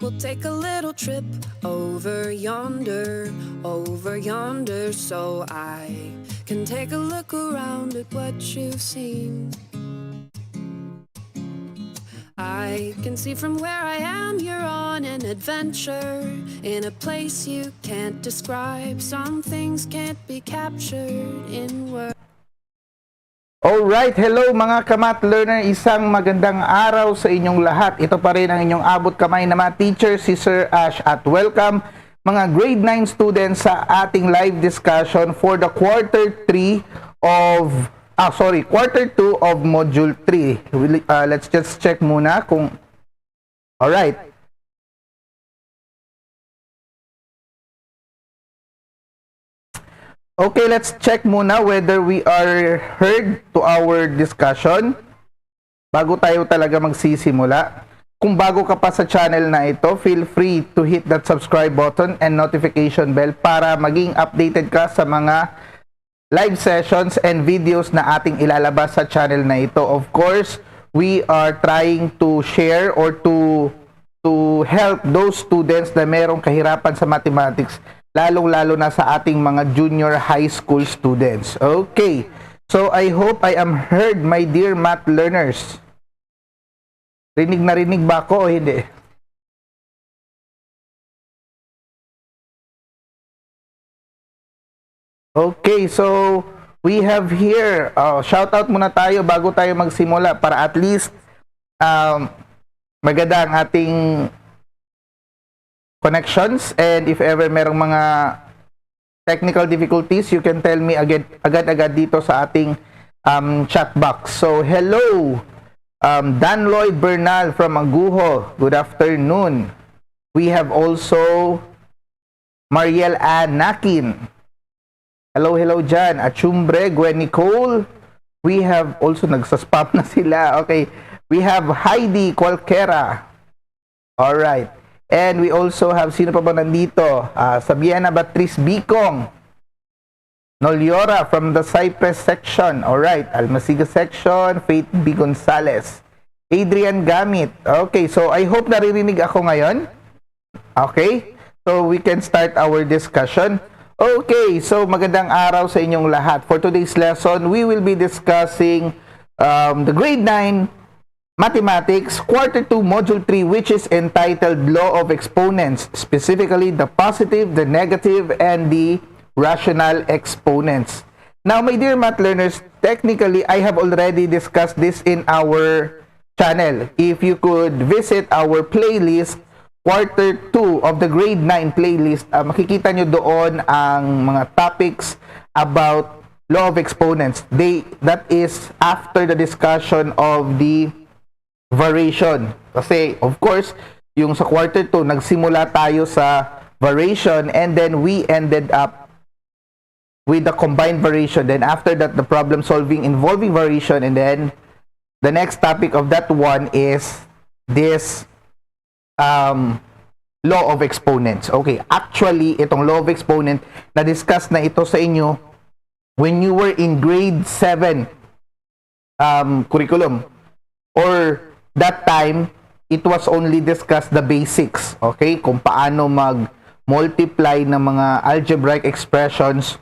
We'll take a little trip over yonder, so I can take a look around at what you've seen. I can see from where I am you're on an adventure, in a place you can't describe. Some things can't be captured in words. Alright, hello mga kamat learner, isang magandang araw sa inyong lahat. Ito pa rin ang inyong abot kamay na mga teacher, si Sir Ash, at welcome mga grade 9 students sa ating live discussion for the quarter 2 of module 3. Let's just check muna kung alright. Okay, let's check muna whether we are heard to our discussion bago tayo talaga magsisimula. Kung bago ka pa sa channel na ito, feel free to hit that subscribe button and notification bell para maging updated ka sa mga live sessions and videos na ating ilalabas sa channel na ito. Of course, we are trying to share or to help those students na merong kahirapan sa mathematics, lalong-lalo na sa ating mga junior high school students. Okay, so I hope I am heard, my dear math learners. Rinig na rinig ba ako o hindi? Okay, so we have here, shout out muna tayo bago tayo magsimula para at least maganda ang ating connections, and if ever merong mga technical difficulties, you can tell me agad-agad dito sa ating chat box. So hello, Dan Lloyd Bernal from Aguho, good afternoon. We have also Mariel Ann Nakin. Hello dyan. Achumbre, Gwen Nicole. We have also, nagsaspam na sila. Okay. We have Heidi Qualquera. Alright. And we also have, sino pa ba nandito? Sabiana Batrice Bicong. Noliora from the Cypress section. Alright. Almasiga section. Faith B. Gonzalez. Adrian Gamit. Okay. So, I hope naririnig ako ngayon. Okay. So, we can start our discussion. Okay, so magandang araw sa inyong lahat. For today's lesson, we will be discussing the grade 9 mathematics quarter 2 module 3, which is entitled Law of Exponents, specifically the positive, the negative, and the rational exponents. Now, my dear math learners, technically, I have already discussed this in our channel. If you could visit our playlist, quarter 2 of the grade 9 playlist, makikita nyo doon ang mga topics about law of exponents. That is after the discussion of the variation. Kasi, of course, yung sa quarter 2, nagsimula tayo sa variation and then we ended up with the combined variation. Then after that, the problem solving involving variation, and then the next topic of that one is this law of exponents. Okay, actually, itong law of exponent, na-discuss na ito sa inyo when you were in grade 7 curriculum. Or that time, it was only discussed the basics. Okay, kung paano mag-multiply ng mga algebraic expressions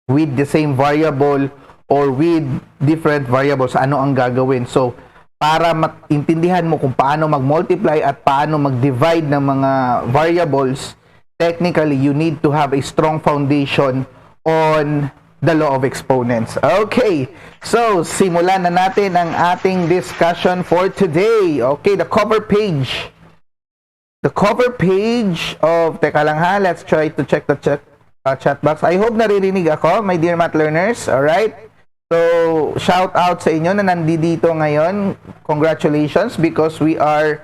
with the same variable or with different variables. Ano ang gagawin? So, para maintindihan mo kung paano mag-multiply at paano mag-divide ng mga variables, technically, you need to have a strong foundation on the law of exponents. Okay, so simulan na natin ang ating discussion for today. Okay, the cover page. The cover page of, teka lang ha, let's try to check the chat box. I hope naririnig ako, my dear math learners. Alright? So, shout out sa inyo na nandito ngayon. Congratulations, because we are,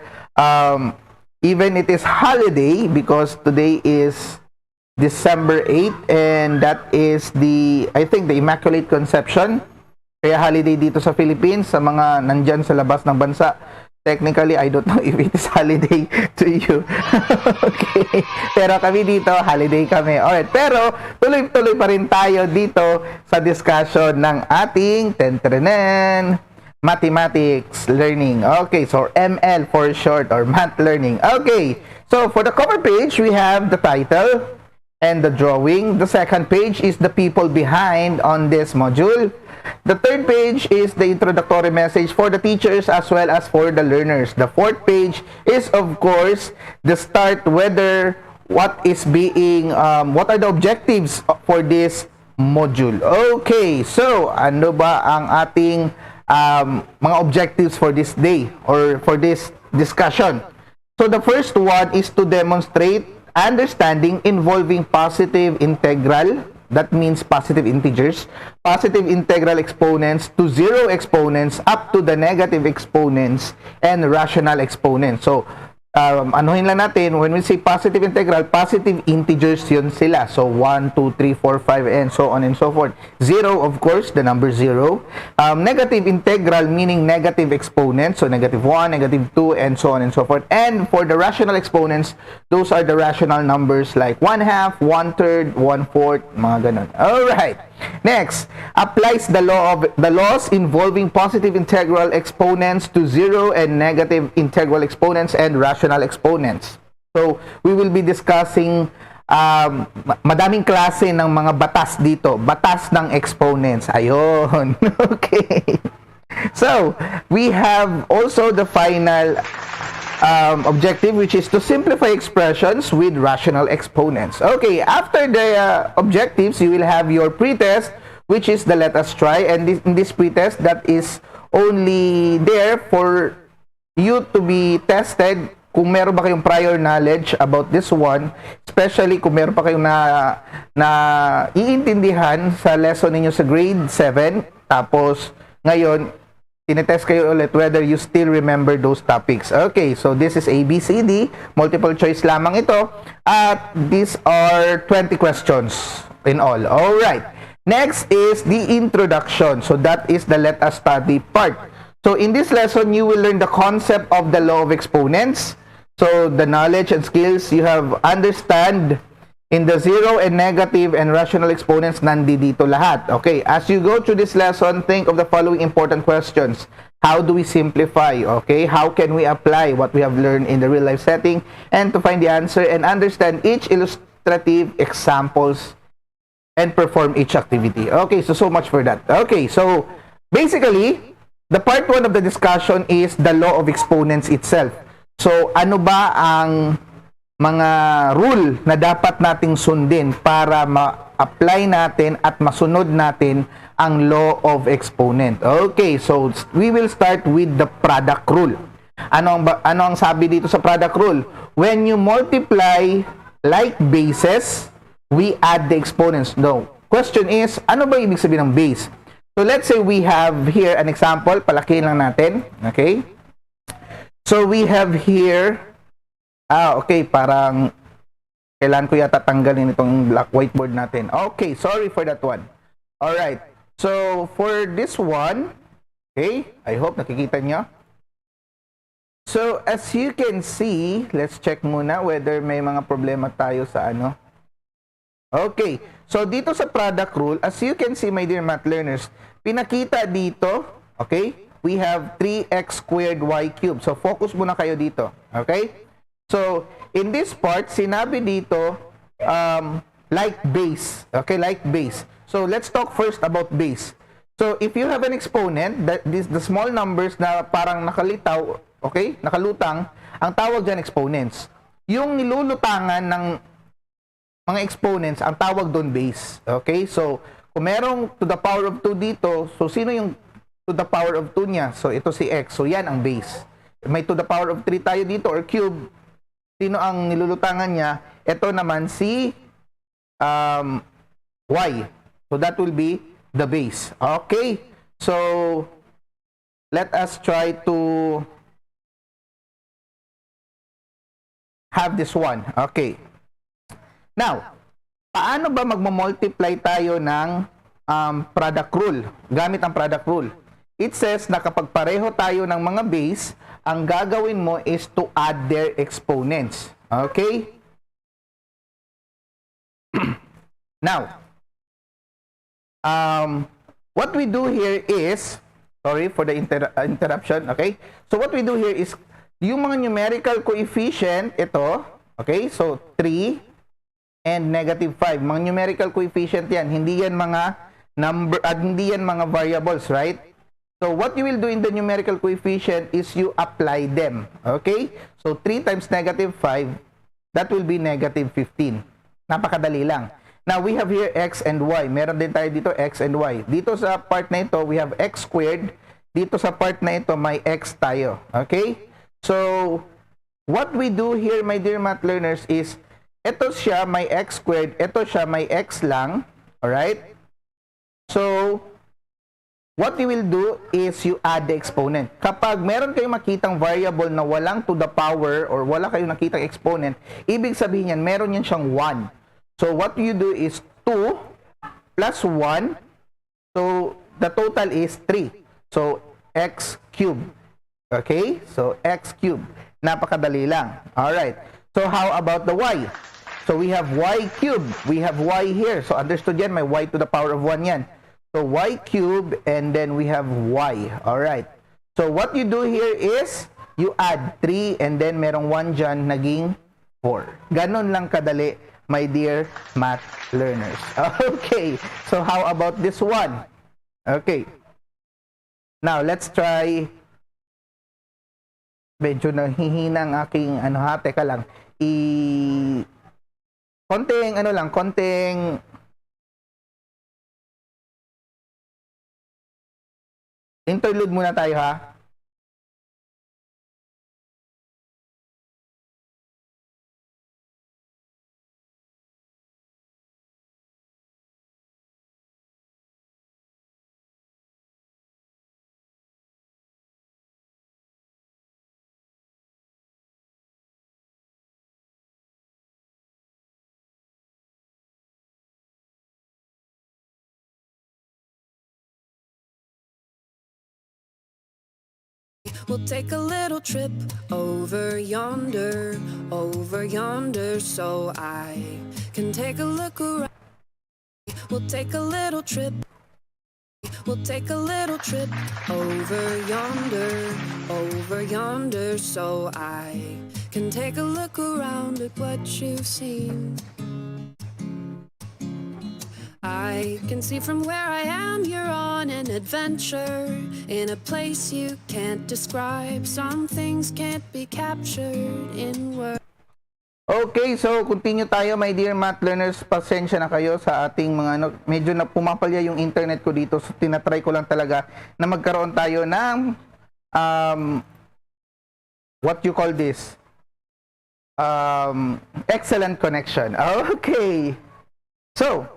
even it is holiday, because today is December 8, and that is I think the Immaculate Conception. Kaya holiday dito sa Philippines, sa mga nandyan sa labas ng bansa. Technically, I don't know if it is holiday to you. Okay. Pero kami dito, holiday kami. Alright. Pero, tuloy-tuloy pa rin tayo dito sa discussion ng ating mathematics learning. Okay, so ML for short, or math learning. Okay, so for the cover page, we have the title and the drawing. The second page is the people behind on this module. The third page is the introductory message for the teachers as well as for the learners. The fourth page is, of course, the start, whether what are the objectives for this module. Okay, so ano ba ang ating mga objectives for this day or for this discussion? So the first one is to demonstrate understanding involving positive integral, that means positive integers, positive integral exponents to zero exponents up to the negative exponents and rational exponents. So anuhin lang natin, when we say positive integral, positive integers yun sila. So 1, 2, 3, 4, 5, and so on and so forth. 0, of course, the number 0. Negative integral, meaning negative exponents. So negative 1, negative 2, and so on and so forth. And for the rational exponents, those are the rational numbers like 1/2, 1/3, 1/4, mga ganun. Alright. Next, applies the laws involving positive integral exponents to zero and negative integral exponents and rational exponents. So, we will be discussing madaming klase ng mga batas dito. Batas ng exponents. Ayun. Okay. So, we have also the final objective, which is to simplify expressions with rational exponents. Okay, after the objectives, you will have your pretest, which is the let us try. And in this pretest, that is only there for you to be tested kung meron ba kayong prior knowledge about this one, especially kung meron pa kayong na iintindihan sa lesson ninyo sa grade 7, tapos ngayon tinetest kayo ulit whether you still remember those topics. Okay, so this is ABCD, multiple choice lamang ito, at these are 20 questions in all. Alright, next is the introduction. So that is the let us study part. So in this lesson, you will learn the concept of the law of exponents. So the knowledge and skills you have understand in the zero and negative and rational exponents, nandito lahat. Okay, as you go through this lesson, think of the following important questions. How do we simplify? Okay, how can we apply what we have learned in the real life setting? And to find the answer and understand each illustrative examples and perform each activity. Okay, so much for that. Okay, so basically, the part 1 of the discussion is the law of exponents itself. So ano ba ang mga rule na dapat nating sundin para ma-apply natin at masunod natin ang law of exponent. Okay, so we will start with the product rule. Ano ang sabi dito sa product rule? When you multiply like bases, we add the exponents. No. Question is, ano ba ibig sabihin ng base? So let's say we have here an example, palakihin lang natin. Okay? So we have here okay, parang kailan ko yata tanggalin itong black whiteboard natin. Okay, sorry for that one. Alright, so for this one, okay, I hope nakikita nyo. So as you can see, let's check muna whether may mga problema tayo sa ano. Okay, so dito sa product rule, as you can see, my dear math learners, pinakita dito, okay, we have 3x squared y cubed. So focus muna kayo dito, okay? So, in this part, sinabi dito, like base. Okay, like base. So, let's talk first about base. So, if you have an exponent, the small numbers na parang nakalitaw, okay, nakalutang, ang tawag dyan exponents. Yung nilulutangan ng mga exponents, ang tawag doon base. Okay, so, kung merong to the power of 2 dito, so sino yung to the power of 2 niya? So, ito si x. So, yan ang base. May to the power of 3 tayo dito, or cube. Sino ang nilulutangan niya? Ito naman si y. So that will be the base. Okay. So let us try to have this one. Okay. Now, paano ba magmo-multiply tayo ng product rule? Gamit ang product rule. It says na kapag pareho tayo ng mga base, ang gagawin mo is to add their exponents. Okay? Now, what we do here is, Sorry for the interruption, okay? So what we do here is, yung mga numerical coefficient, ito, okay? So 3 and negative 5. Mga numerical coefficient yan. Hindi yan mga number, at hindi yan mga variables, right? So what you will do in the numerical coefficient is you apply them, okay? So 3 times negative 5, that will be negative 15. Napakadali lang. Now, we have here x and y. Meron din tayo dito x and y. Dito sa part na ito, we have x squared. Dito sa part na ito, may x tayo. Okay? So, what we do here, my dear math learners, is ito siya may x squared, ito siya may x lang. Alright? So, what you will do is you add the exponent. Kapag meron kayong makitang variable na walang to the power or wala kayong nakitang exponent, ibig sabihin yan, meron yan siyang 1. So, what you do is 2 plus 1. So, the total is 3. So, x cubed. Okay? So, x cubed. Napakadali lang. Alright. So, how about the y? So, we have y cubed. We have y here. So, understood yan. May y to the power of 1 yan. So, y cubed and then we have y. Alright. So, what you do here is you add 3 and then merong 1 dyan, naging 4. Ganon lang kadali, my dear math learners. Okay, so how about this one? Okay. Now, let's try. Medyo nahihina ang aking, teka lang. Konting interlude muna tayo, ha? We'll take a little trip over yonder, so I can take a look around. We'll take a little trip. We'll take a little trip over yonder, so I can take a look around at what you've seen. I can see from where I am you're on an adventure in a place you can't describe. Some things can't be captured in words. Okay, so continue tayo, my dear math learners. Pasensya na kayo sa ating mga medyo na pumapalya yung internet ko dito. So tinatry ko lang talaga na magkaroon tayo ng what you call this? Excellent connection. Okay. So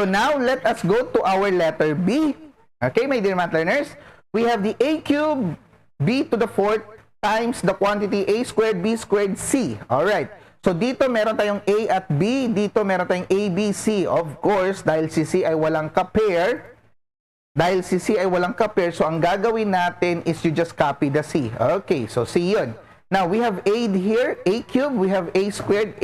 now, let us go to our letter B. Okay, my dear math learners. We have the a cubed b to the 4th times the quantity a squared, b squared, c. Alright. So dito meron tayong a at b. Dito meron tayong a, b, c. Of course, dahil si c ay walang ka-pair. So ang gagawin natin is you just copy the c. Okay, so c yun. Now, we have a here, a cubed. We have a squared,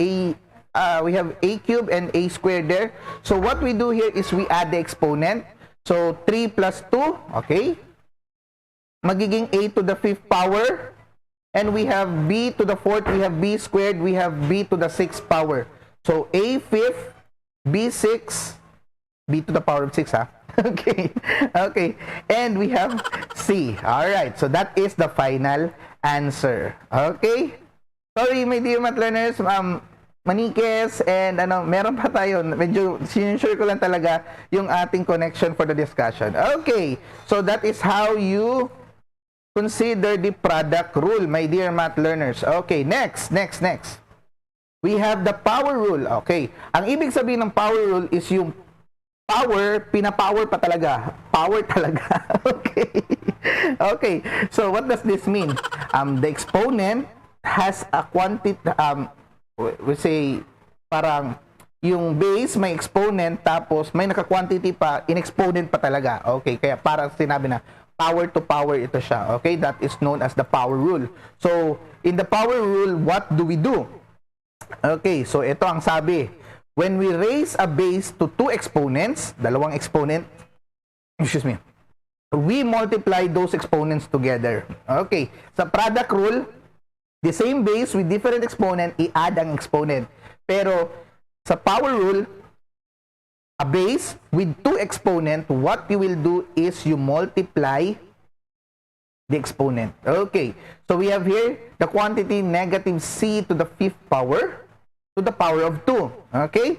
we have a cubed and a squared there. So what we do here is we add the exponent. So 3 plus 2, okay? Magiging a to the 5th power. And we have b to the 4th, we have b squared, we have b to the 6th power. So a 5th, b 6, b to the power of 6, ha? Okay. Okay. And we have c. Alright, so that is the final answer. Okay? Sorry, my dear math learners, manikes and meron pa tayo, medyo sinensure ko lang talaga yung ating connection for the discussion. Okay, so that is how you consider the product rule, my dear math learners. Okay, next. We have the power rule. Okay, ang ibig sabihin ng power rule is yung power, pinapower pa talaga. Power talaga. Okay. Okay, so what does this mean? The exponent has a quantity, we say, parang yung base may exponent tapos may naka-quantity pa, in exponent pa talaga. Okay, kaya parang sinabi na power to power ito siya. Okay, that is known as the power rule. So, in the power rule, what do we do? Okay, so ito ang sabi. When we raise a base to 2 exponents, dalawang exponent, excuse me, we multiply those exponents together. Okay, sa product rule, the same base with different exponent, i-add ang exponent. Pero sa power rule, a base with two exponent, what you will do is you multiply the exponent. Okay, so we have here the quantity negative c to the fifth power to the power of 2. Okay,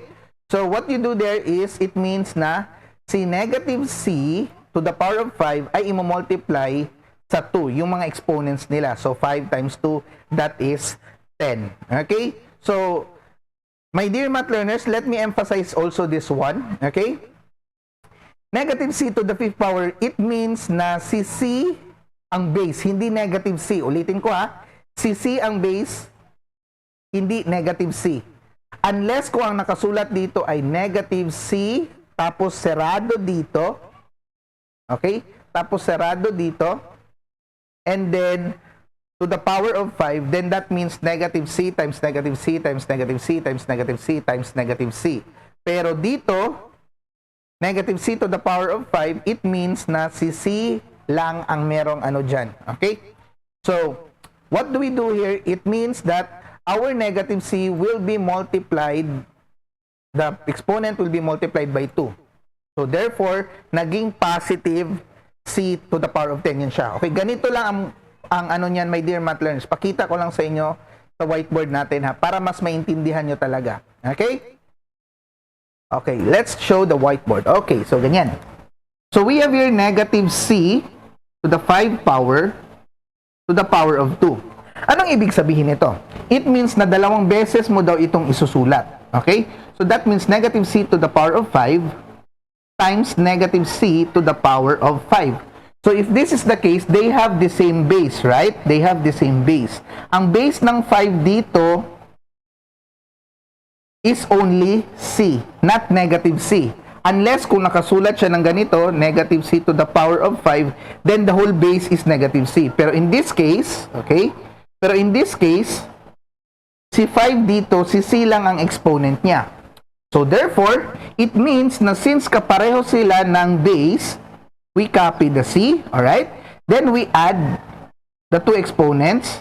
so what you do there is, it means na si negative c to the power of 5 ay i-multiply sa 2, yung mga exponents nila. So 5 times 2, that is 10. Okay, so my dear math learners, let me emphasize also this one. Okay, negative c to the fifth power, it means na si c ang base, hindi negative c. Ulitin ko ha, si c ang base, hindi negative c. Unless kung ang nakasulat dito ay negative c, tapos serado dito, okay, tapos serado dito, and then to the power of 5, then that means negative c times negative c times negative c times negative c times negative c. Pero dito, negative c to the power of 5, it means na si c lang ang merong ano dyan. Okay? So, what do we do here? It means that our negative c will be multiplied, the exponent will be multiplied by 2. So, therefore, naging positive c to the power of 10. Yun siya. Okay, ganito lang ang ano niyan, my dear math learners. Pakita ko lang sa inyo sa whiteboard natin ha, para mas maintindihan nyo talaga. Okay? Okay, let's show the whiteboard. Okay, so ganyan. So, we have here negative c to the 5 power to the power of 2. Anong ibig sabihin nito? It means na dalawang beses mo daw itong isusulat. Okay? So, that means negative c to the power of 5 times negative c to the power of 5. So, if this is the case, they have the same base, right? They have the same base. Ang base ng 5 dito is only c, not negative c. Unless kung nakasulat siya ng ganito, negative c to the power of 5, then the whole base is negative c. Pero in this case, okay? Pero in this case, si 5 dito, si c lang ang exponent niya. So therefore, it means na since kapareho sila ng base, we copy the c, alright? Then we add the two exponents,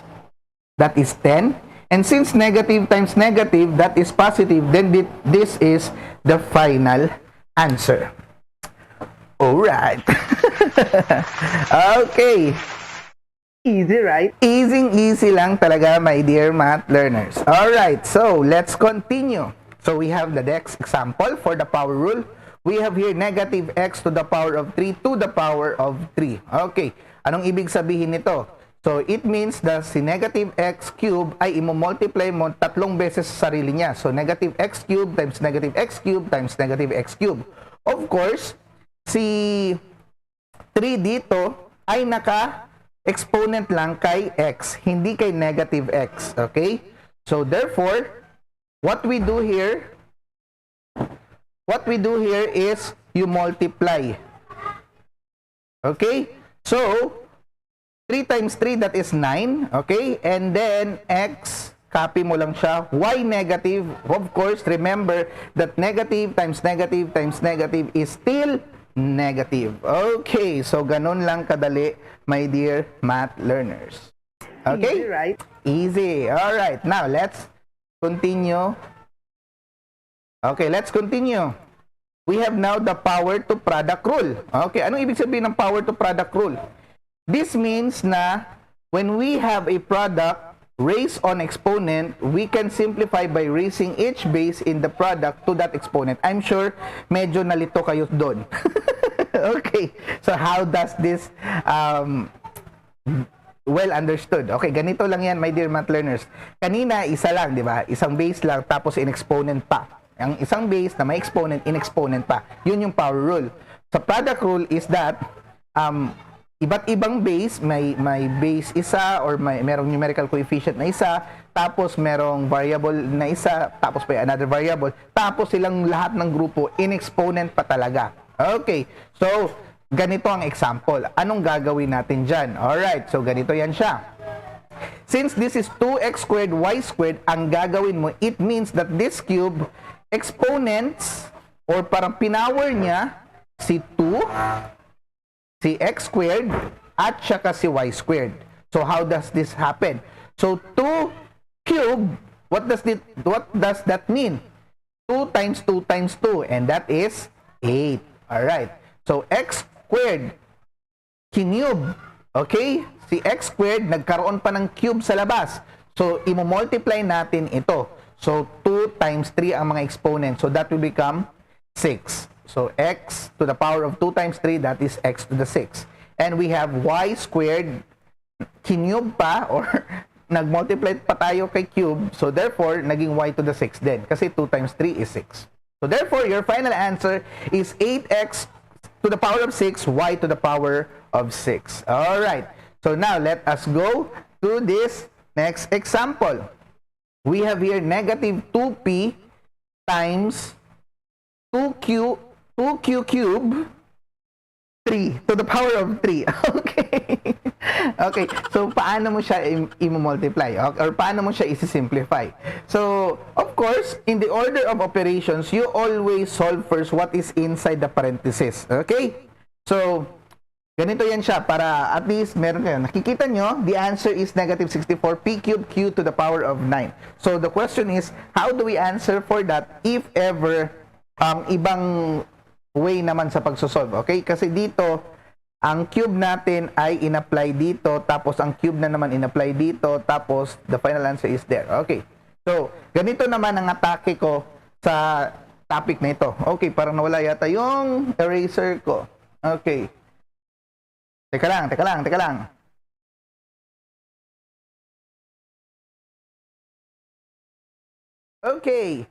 that is 10. And since negative times negative, that is positive, then this is the final answer. Alright. Okay. Easy, right? Easy lang talaga, my dear math learners. Alright, so let's continue. So we have the next example for the power rule. We have here negative x to the power of 3 to the power of 3. Okay, anong ibig sabihin nito? So it means that si negative x cube ay i-multiply mo tatlong beses sa sarili niya. So negative x cube times negative x cube times negative x cube. Of course, si 3 dito ay naka-exponent lang kay x, hindi kay negative x. Okay? So therefore, what we do here is you multiply. Okay? So 3 times 3, that is 9. Okay? And then, x, copy mo lang siya. Y negative. Of course, remember that negative times negative times negative is still negative. Okay. So, ganun lang kadali, my dear math learners. Okay? Easy, right? Easy. Alright. Now, let's continue. Okay, let's continue. We have now the power to product rule. Okay, anong ibig sabihin ng power to product rule? This means na when we have a product raised on exponent, we can simplify by raising each base in the product to that exponent. I'm sure medyo nalito kayo doon. Okay, so how does this well understood? Okay, ganito lang yan, my dear math learners. Kanina, isa lang, di ba? Isang base lang, tapos in-exponent pa. Ang isang base na may exponent, in-exponent pa. Yun yung power rule. So, product rule is that iba't ibang base, may base isa or merong numerical coefficient na isa, tapos merong variable na isa, tapos may another variable, tapos silang lahat ng grupo in exponent pa talaga. Okay, so ganito ang example. Anong gagawin natin dyan? Alright, so ganito yan siya. Since this is 2x squared y squared, ang gagawin mo, it means that this cube exponents or parang pinower niya si 2 si x squared at saka si y squared. So how does this happen? So 2 cube, what does that mean? 2 times 2 times 2, and that is 8. All right. So x squared kinube. Okay? Si x squared nagkaroon pa ng cube sa labas. So i-multiply natin ito. So 2 times 3 ang mga exponents. So that will become 6. So x to the power of 2 times 3, that is x to the 6. And we have y squared kinube pa, or nag-multiply pa tayo kay cube. So therefore, naging y to the 6 din. Kasi 2 times 3 is 6. So therefore, your final answer is 8x to the power of 6, y to the power of 6. Alright. So now, let us go to this next example. We have here negative 2p times 2q cube 3 to the power of 3. Okay. Okay. So, paano mo siya i-multiply? Or paano mo siya i-simplify? So, of course, in the order of operations, you always solve first what is inside the parenthesis. Okay? So, ganito yan siya para at least meron kayo. Nakikita nyo, the answer is negative 64 p cube q to the power of 9. So, the question is, how do we answer for that if ever ibang way naman sa pagsosolve, okay? Kasi dito, ang cube natin ay in-apply dito, tapos ang cube na naman in-apply dito, tapos the final answer is there. Okay. So, ganito naman ang atake ko sa topic na ito. Okay, parang nawala yata yung eraser ko. Okay. Teka lang. Okay.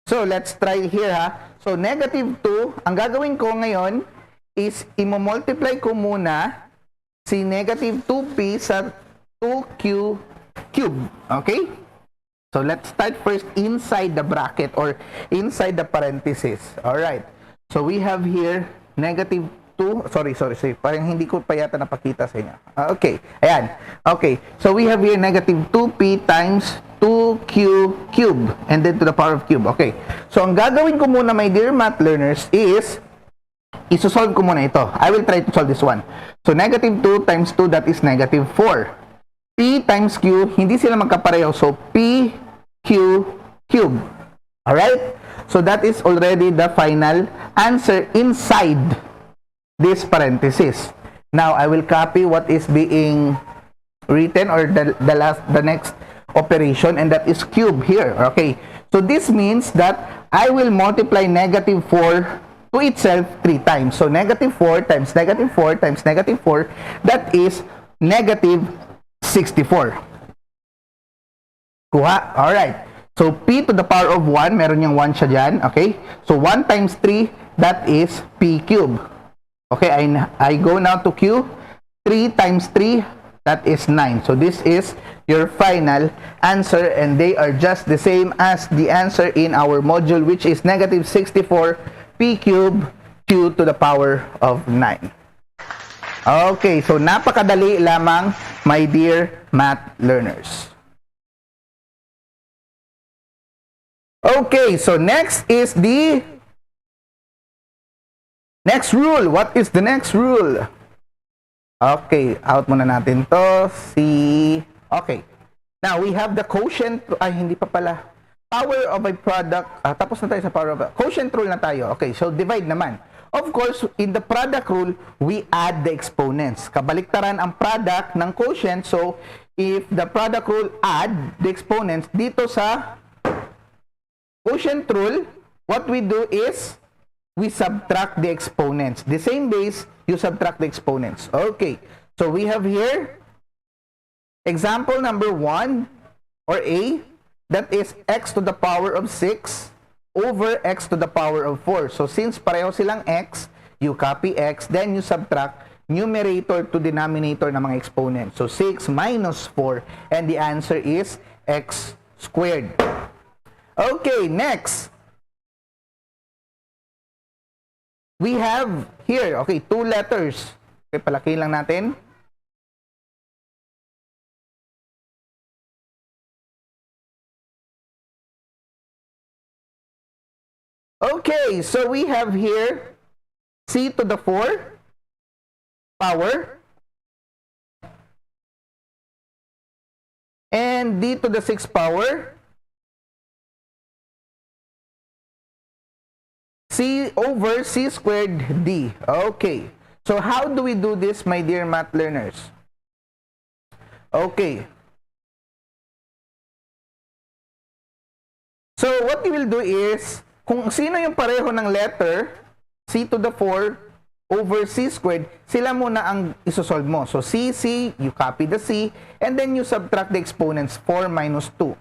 So, let's try here ha. So, negative 2, ang gagawin ko ngayon is i-multiply ko muna si negative 2p sa 2q cube. Okay? So, let's start first inside the bracket or inside the parenthesis. Alright. So, we have here negative 2. Sorry. Parang hindi ko pa yata napakita sa inyo. Okay. Ayan. Okay. So, we have here negative 2p times 2q cube and then to the power of cube. Okay. So, ang gagawin ko muna, my dear math learners, is isosolve ko muna ito. I will try to solve this one. So, negative 2 times 2, that is negative 4. P times q, hindi sila magkapareho. So, p q cube. Alright? So, that is already the final answer inside this parenthesis. Now, I will copy what is being written or the next operation, and that is cube here. Okay. So, this means that I will multiply negative 4 to itself 3 times. So, negative 4 times negative 4 times negative 4, that is negative 64. Kuha? Alright. So, p to the power of 1, meron yung 1 siya dyan. Okay. So, 1 times 3, that is p cube. Okay, I go now to q. 3 times 3, that is 9. So, this is your final answer, and they are just the same as the answer in our module, which is negative 64 p cube q to the power of 9. Okay, so napakadali lamang, my dear math learners. Okay, so next is the next rule. What is the next rule? Okay, out muna natin to. Okay. Now, we have the quotient. Ay, hindi pa pala. Power of a product. Tapos na tayo sa power of a quotient rule na tayo. Okay, so divide naman. Of course, in the product rule, we add the exponents. Kabaliktaran ang product ng quotient. So, if the product rule add the exponents, dito sa quotient rule, what we do is we subtract the exponents. The same base, you subtract the exponents. Okay. So, we have here example number 1 or A, that is x to the power of 6 over x to the power of 4. So, since pareho silang x, you copy x, then you subtract numerator to denominator ng mga exponents. So, 6 minus 4, and the answer is x squared. Okay, next. We have here, okay, 2 letters. Okay, palaki lang natin. Okay, so we have here c to the 4 power. And d to the 6th power. C over C squared D. Okay. So how do we do this, my dear math learners? Okay. So what you will do is, kung sino yung pareho ng letter, C to the 4 over C squared, sila muna ang isosolve mo. So C, you copy the C, and then you subtract the exponents, 4 minus 2.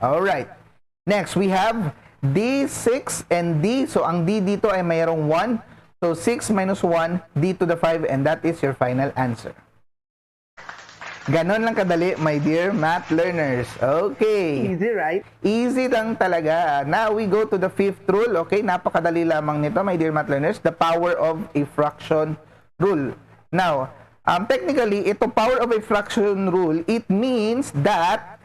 Alright. Next, we have D, 6, and D. So ang D dito ay mayroong 1. So 6 minus 1, D to the 5, and that is your final answer. Ganon lang kadali, my dear math learners. Okay. Easy, right? Easy lang talaga. Now, we go to the 5th rule. Okay, napakadali lamang nito, my dear math learners. The power of a fraction rule. Now, technically, ito power of a fraction rule, it means that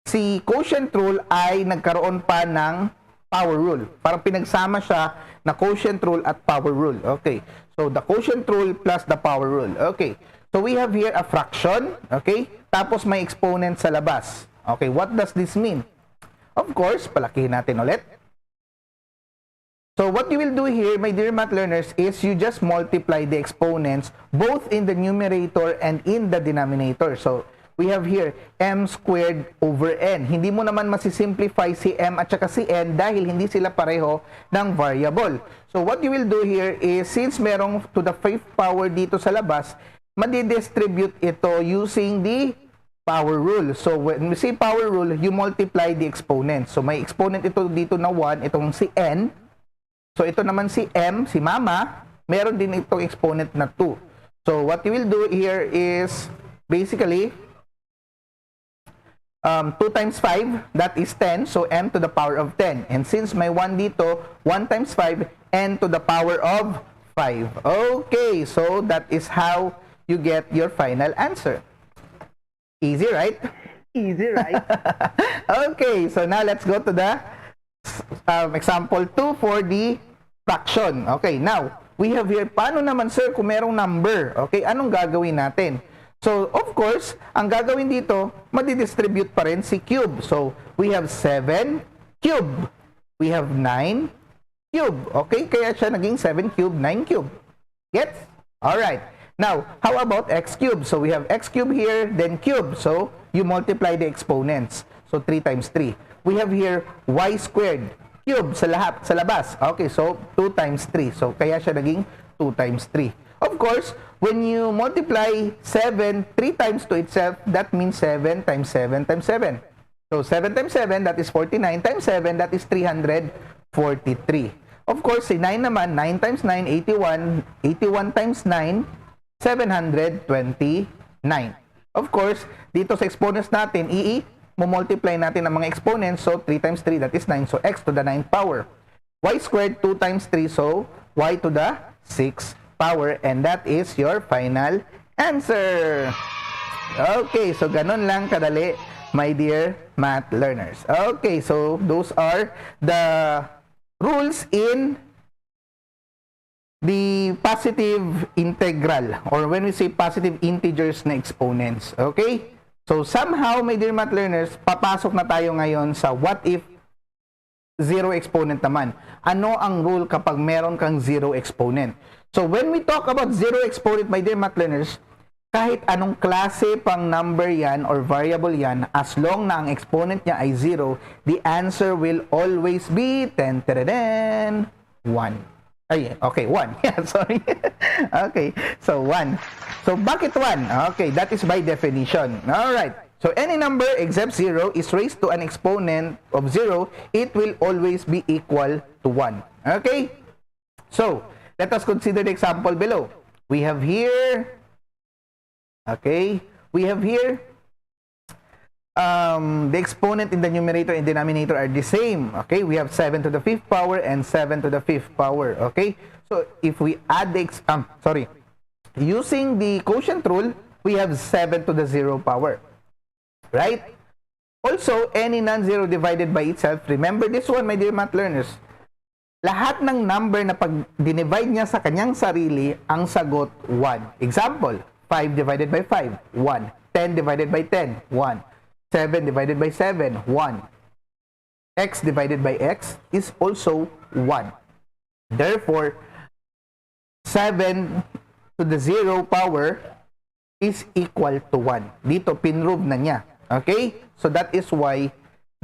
si quotient rule ay nagkaroon pa ng power rule. Parang pinagsama siya na quotient rule at power rule. Okay. So, the quotient rule plus the power rule. Okay. So, we have here a fraction. Okay. Tapos may exponent sa labas. Okay. What does this mean? Of course, palakihin natin ulit. So, what you will do here, my dear math learners, is you just multiply the exponents both in the numerator and in the denominator. So, we have here m squared over n. Hindi mo naman masisimplify si m at saka si n dahil hindi sila pareho ng variable. So, what you will do here is, since merong to the 5th power dito sa labas, madidistribute ito using the power rule. So, when we say power rule, you multiply the exponent. So, may exponent ito dito na 1, itong si n. So, ito naman si m, si mama, meron din itong exponent na 2. So, what you will do here is, basically, 2 times 5, that is 10. So, m to the power of 10. And since may 1 dito, 1 times 5, n to the power of 5. Okay, so that is how you get your final answer. Easy, right? Easy, right? Okay, so now let's go to the example 2 for the fraction. Okay, now, we have here, paano naman sir kung merong number? Okay, anong gagawin natin? So, of course, ang gagawin dito, madidistribute pa rin si cube. So, we have 7 cube. We have 9 cube. Okay, kaya siya naging 7 cube, 9 cube. Gets? Alright. Now, how about x cube? So, we have x cube here, then cube. So, you multiply the exponents. So, 3 times 3. We have here y squared. Cube sa lahat, sa labas. Okay, so 2 times 3. So, kaya siya naging 2 times 3. Of course, when you multiply 7 3 times to itself, that means 7 times 7 times 7. So, 7 times 7, that is 49 times 7, that is 343. Of course, si 9 naman, 9 times 9, 81. 81 times 9, 729. Of course, dito sa exponents natin, multiply natin ang mga exponents. So, 3 times 3, that is 9. So, x to the 9th power. Y squared, 2 times 3. So, y to the 6th power. And that is your final answer. Okay, so ganun lang kadali, my dear math learners. Okay, so those are the rules in the positive integral, or when we say positive integers na exponents. Okay? So, somehow, my dear math learners, papasok na tayo ngayon sa what if zero exponent naman. Ano ang rule kapag meron kang zero exponent? So, when we talk about zero exponent, my dear math learners, kahit anong klase pang number yan or variable yan, as long na ang exponent niya ay 0, the answer will always be 1. Ay, okay, 1. Yeah, sorry. Okay, so 1. So, bakit 1? Okay, that is by definition. Alright. So, any number except 0 is raised to an exponent of 0, it will always be equal to 1. Okay? So, let us consider the example below. We have here, okay, we have here, the exponent in the numerator and denominator are the same. Okay, we have 7 to the 5th power and 7 to the 5th power. Okay, so if we add the, using the quotient rule, we have 7 to the 0 power. Right? Also, any non-zero divided by itself, remember this one, my dear math learners, lahat ng number na pag dinivide niya sa kanyang sarili, ang sagot 1. Example, 5 divided by 5, 1. 10 divided by 10, 1. 7 divided by 7, 1. X divided by X is also 1. Therefore, 7 to the 0 power is equal to 1. Dito, pinrove na niya. Okay? So, that is why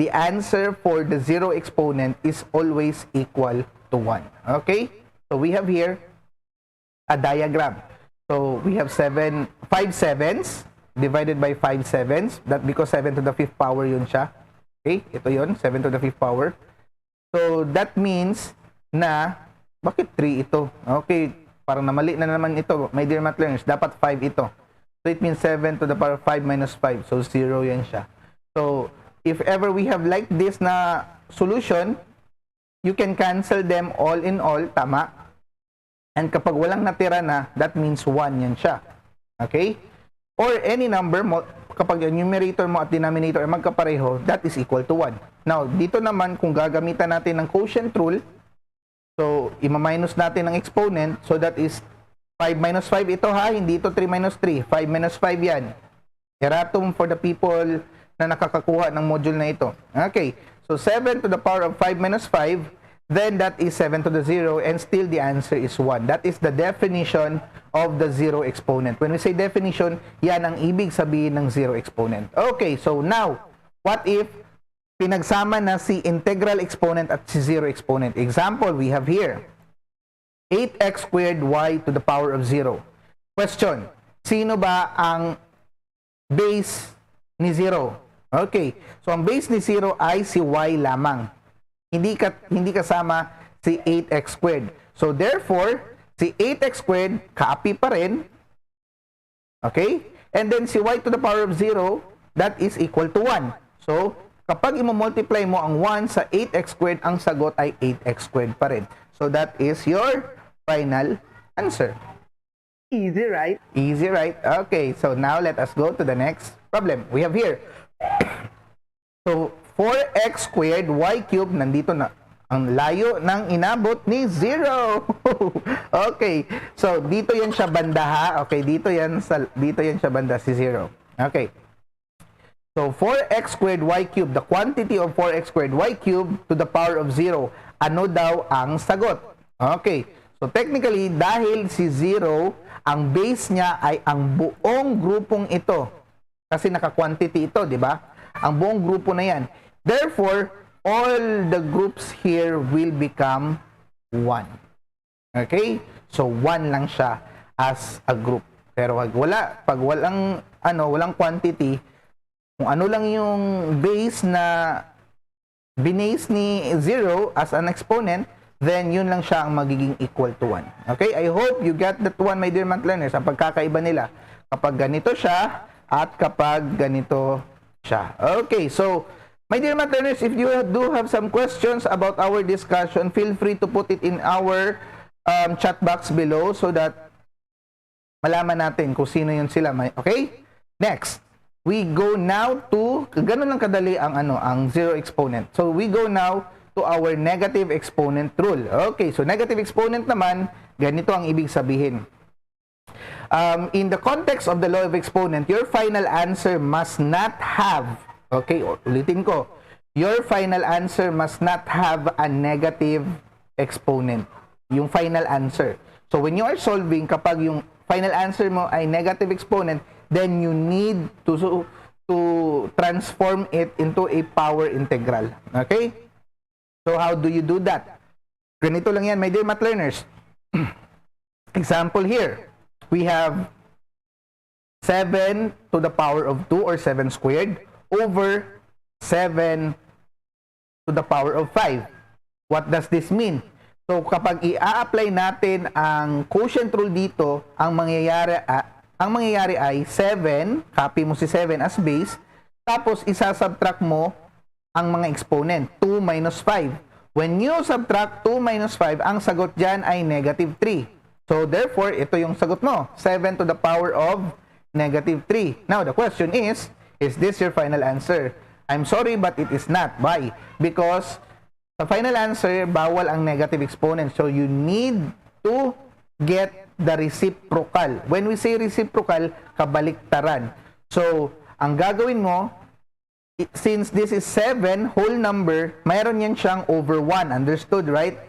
the answer for the 0 exponent is always equal to 1. Okay? So, we have here a diagram. So, we have 5 sevens divided by 5 sevens. That because 7 to the 5th power yun siya. Okay? Ito yun, 7 to the 5th power. So, that means na, bakit 3 ito? Okay, parang namali na naman ito. My dear math learners, dapat 5 ito. So, it means 7 to the power of 5 minus 5. So, 0 yan siya. So, if ever we have like this na solution, you can cancel them all in all, tama? And kapag walang natira na, that means 1 yan siya. Okay? Or any number mo, kapag yung numerator mo at denominator ay magkapareho, that is equal to 1. Now, dito naman, kung gagamitan natin ng quotient rule, so, ima-minus natin ang exponent, so that is 5 minus 5 ito ha, hindi ito 3 minus 3. 5 minus 5 yan. Erratum for the people na nakakakuha ng module na ito. Okay, so 7 to the power of 5 minus 5, then that is 7 to the 0, and still the answer is 1. That is the definition of the 0 exponent. When we say definition, yan ang ibig sabihin ng 0 exponent. Okay, so now, what if pinagsama na si integral exponent at si 0 exponent? Example, we have here 8x squared y to the power of 0. Question, sino ba ang base ni 0? Okay, so ang base ni 0 ay si y lamang. Hindi kasama si 8x squared. So therefore, si 8x squared, copy pa rin. Okay? And then si y to the power of 0, that is equal to 1. So, kapag i-multiply mo ang 1 sa 8x squared, ang sagot ay 8x squared pa rin. So, that is your final answer. Easy, right? Easy, right? Okay, so now let us go to the next problem. We have here. So, 4x squared y cubed, nandito na. Ang layo ng inabot ni 0. Okay, so dito yan siya banda ha. Okay, dito yan siya banda si 0. Okay. So, 4x squared y cubed, the quantity of 4x squared y cubed to the power of 0. Ano daw ang sagot? Okay. So, technically, dahil si 0, ang base niya ay ang buong grupong ito. Kasi naka-quantity ito, di ba? Ang buong grupo na yan. Therefore, all the groups here will become 1. Okay? So, 1 lang siya as a group. Pero pag walang quantity, kung ano lang yung base na binase ni 0 as an exponent, then yun lang siya ang magiging equal to 1. Okay? I hope you get that one, my dear math learners. Ang pagkakaiba nila, kapag ganito siya at kapag ganito siya. Okay, so, my dear math learners, if you do have some questions about our discussion, feel free to put it in our chat box below so that malaman natin kung sino yun sila. Okay? Next, we go now to, ganun lang kadali ang 0 exponent. So, we go now to our negative exponent rule. Okay, so negative exponent naman, ganito ang ibig sabihin. In the context of the law of exponent, your final answer must not have, okay, ulitin ko, your final answer must not have a negative exponent. Yung final answer. So, when you are solving, kapag yung final answer mo ay negative exponent, then you need to transform it into a power integral. Okay? So, how do you do that? Ganito lang yan, my dear math learners. Example here. We have 7 to the power of 2 or 7 squared over 7 to the power of 5. What does this mean? So, kapag i-apply natin ang quotient rule dito, ang mangyayari ay 7, copy mo si 7 as base, tapos isasubtract mo ang mga exponent, 2 minus 5. When you subtract 2 minus 5, ang sagot dyan ay negative 3. So, therefore, ito yung sagot mo, 7 to the power of negative 3. Now, the question is this your final answer? I'm sorry, but it is not. Why? Because Sa final answer, bawal ang negative exponent. So, you need to get the reciprocal. When we say reciprocal, kabaliktaran. So, ang gagawin mo, since this is 7, whole number, mayroon yan siyang over 1. Understood, right?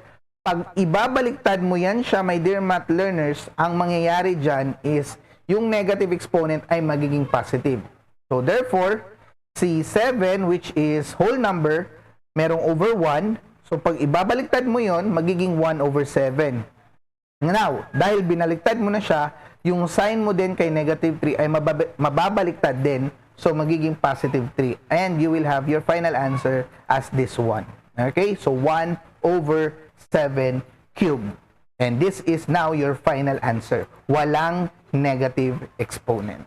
Pag ibabaliktad mo yan siya, my dear math learners, ang mangyayari dyan is yung negative exponent ay magiging positive. So, therefore, si 7, which is whole number, merong over 1. So, pag ibabaliktad mo yon, magiging 1 over 7. Now, dahil binaliktad mo na siya, yung sign mo din kay negative 3 ay mababaliktad din. So, magiging positive 3. And you will have your final answer as this one. Okay? So, 1 over 7 cubed. And this is now your final answer. Walang negative exponent.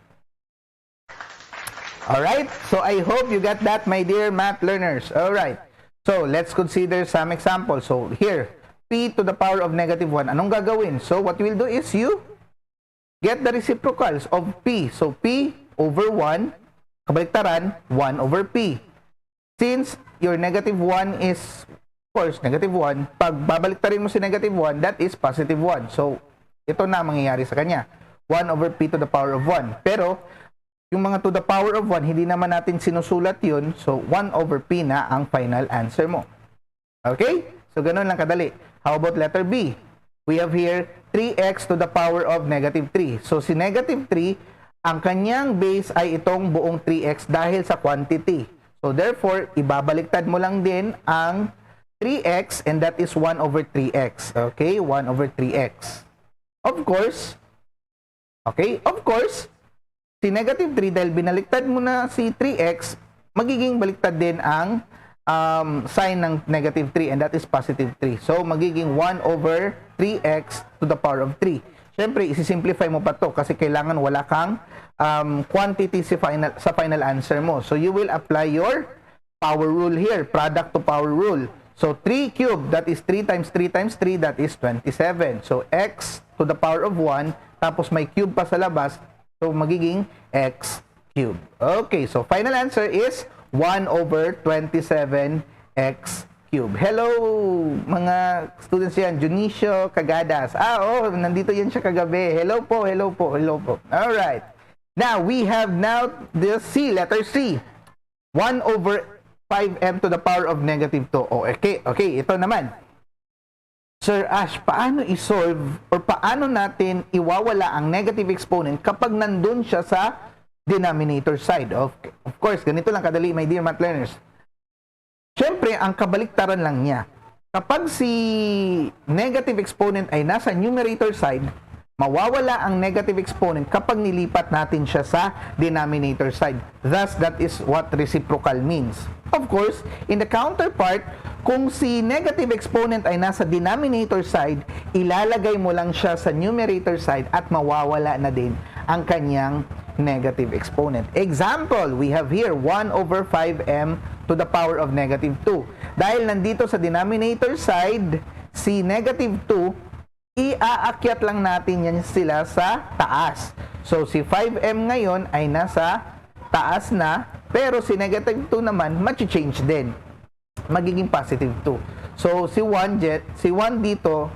Alright? So, I hope you got that, my dear math learners. Alright. So, let's consider some examples. So, here, p to the power of negative 1. Anong gagawin? So, what you will do is you get the reciprocals of p. So, p over 1, kabaliktaran, 1 over p. Since your negative 1 is, of course, negative 1, pag babaliktarin mo si negative 1, that is positive 1. So, ito na mangyayari sa kanya. 1 over p to the power of 1. Pero, yung mga to the power of 1, hindi naman natin sinusulat yun. So, 1 over p na ang final answer mo. Okay? So, ganun lang kadali. How about letter B? We have here 3x to the power of negative 3. So, si negative 3, ang kanyang base ay itong buong 3x dahil sa quantity. So, therefore, ibabaliktad mo lang din ang 3x and that is 1 over 3x. Okay? 1 over 3x. Of course, si negative 3, dahil binaliktad mo na si 3x, magiging baliktad din ang sign ng negative 3 and that is positive 3. So, magiging 1 over 3x to the power of 3. Siyempre, isi-simplify mo pa to kasi kailangan wala kang quantity sa final answer mo. So, you will apply your power rule here, product to power rule. So, 3 cubed, that is 3 times 3 times 3, that is 27. So, x to the power of 1, tapos may cube pa sa labas, so magiging x cubed. Okay, so final answer is 1 over 27x cubed. Hello, mga students yan. Junicio Cagadas. Nandito yan siya kagabi. Hello po. Alright. Now, we have now the C, letter C. 1 over 5m to the power of negative 2. Okay, ito naman. Sir Ash, paano i-solve or paano natin iwawala ang negative exponent kapag nandun siya sa denominator side? Of course, ganito lang kadali, my dear math learners. Siyempre, ang kabaliktaran lang niya. Kapag si negative exponent ay nasa numerator side, mawawala ang negative exponent kapag nilipat natin siya sa denominator side. Thus, that is what reciprocal means. Of course, in the counterpart, kung si negative exponent ay nasa denominator side, ilalagay mo lang siya sa numerator side at mawawala na din ang kanyang negative exponent. Example, we have here 1 over 5m to the power of negative 2. Dahil nandito sa denominator side, si negative 2, iaakyat lang natin yan sila sa taas. So, si 5m ngayon ay nasa taas na, pero si negative 2 naman, machi-change din. Magiging positive 2. So, si 1 dito,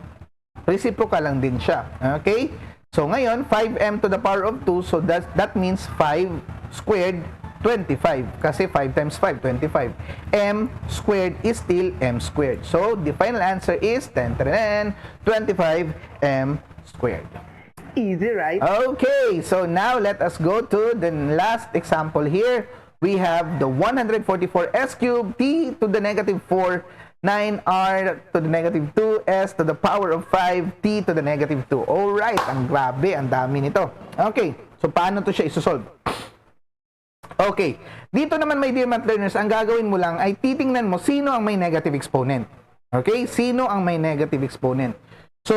reciprocal lang din siya. Okay? So, ngayon, 5m to the power of 2, so that means 5 squared, 25. Kasi 5 times 5, 25. M squared is still m squared. So, the final answer is 25m squared. Easy, right? Okay, so now let us go to the last example here. We have the 144s cubed t to the negative 4, 9r to the negative 2s to the power of 5 t to the negative 2. Alright, ang grabe, ang dami nito. Okay, so paano to siya isosolve? Okay, dito naman my dear math learners, ang gagawin mo lang ay titingnan mo sino ang may negative exponent. Okay, sino ang may negative exponent. So,